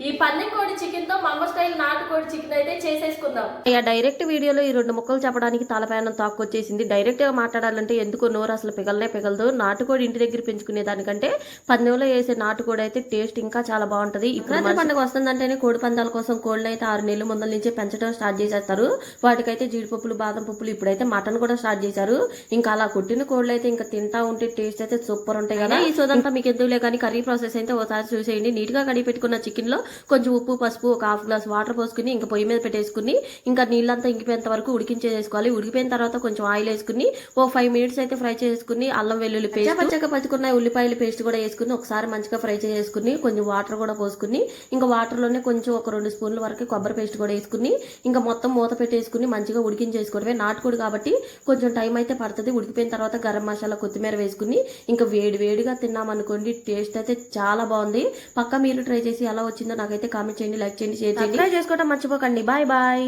ఈ పన్నెం కోడి చికెన్ తో మా అమ్మ స్టైల్ నాటుకోడి చికెన్ అయితే చేసేసుకుందాం. ఇక డైరెక్ట్ వీడియోలో ఈ 2 ముక్కలు చెప్పడానికి తలపైన తాక్కొచ్చేసింది. డైరెక్ట్ గా మాట్లాడాలంటే ఎందుకో నోరు అసలు పిగలదు. నాటుకోడి ఇంటి దగ్గర పెంచుకునే దానికంటే పందెంలో వేసే నాటుకోడి అయితే టేస్ట్ ఇంకా చాలా బాగుంటది. ఇప్పుడు పండుగ వస్తుందంటేనే కోడి పందాల కోసం కోళ్ళు అయితే 6 నెలల ముందల నుంచి పెంచడం స్టార్ట్ చేసేస్తారు. వాటికైతే జీడిపప్పులు బాదం పప్పులు ఇప్పుడైతే మటన్ కూడా స్టార్ట్ చేశారు. ఇంకా అలా కొట్టిన కోళ్ళు అయితే ఇంకా తింటా ఉంటే టేస్ట్ అయితే సూపర్ ఉంటాయి కదా. ఈ సోదంతా మీకు ఎందుకులే కానీ కర్రీ ప్రాసెస్ అయితే ఒకసారి చూసేయండి. నీట్ గా కడిగి పెట్టుకున్న చికెన్ లో కొంచెం ఉప్పు పసుపు ఒక హాఫ్ గ్లాస్ వాటర్ పోసుకుని ఇంకా పొయ్యి మీద పెట్టేసుకుని ఇంకా నీళ్ళంతా ఇంకిపోయేంత వరకు ఉడికించేసుకోవాలి. ఉడికిపోయిన తర్వాత కొంచెం ఆయిల్ వేసుకుని ఓ 5 మినిట్స్ అయితే ఫ్రై చేసుకుని అల్లం వెల్లుల్లి పేస్ట్ పచ్చగా పచ్చుకున్న ఉల్లిపాయల పేస్ట్ కూడా వేసుకుని ఒకసారి మంచిగా ఫ్రై చేసుకుని కొంచెం వాటర్ కూడా పోసుకుని ఇంకా వాటర్ లోనే కొంచెం ఒక 2 స్పూన్ల వరకు కొబ్బరి పేస్ట్ కూడా వేసుకుని ఇంకా మొత్తం మూత పెట్టేసుకుని మంచిగా ఉడికించేసుకోవడమే. నాటుకోడి కాబట్టి కొంచెం టైం అయితే పడుతుంది. ఉడికిపోయిన తర్వాత గరం మసాలా కొత్తిమీర వేసుకుని ఇంకా వేడిగా తిన్నామనుకోండి టేస్ట్ అయితే చాలా బాగుంది. పక్క మీరు ట్రై చేసి ఎలా వచ్చిందో నాకైతే కామెంట్ చేయండి, లైక్ చేయండి, షేర్ చేయండి, ట్రై చేసుకోవడం మర్చిపోకండి. Bye bye.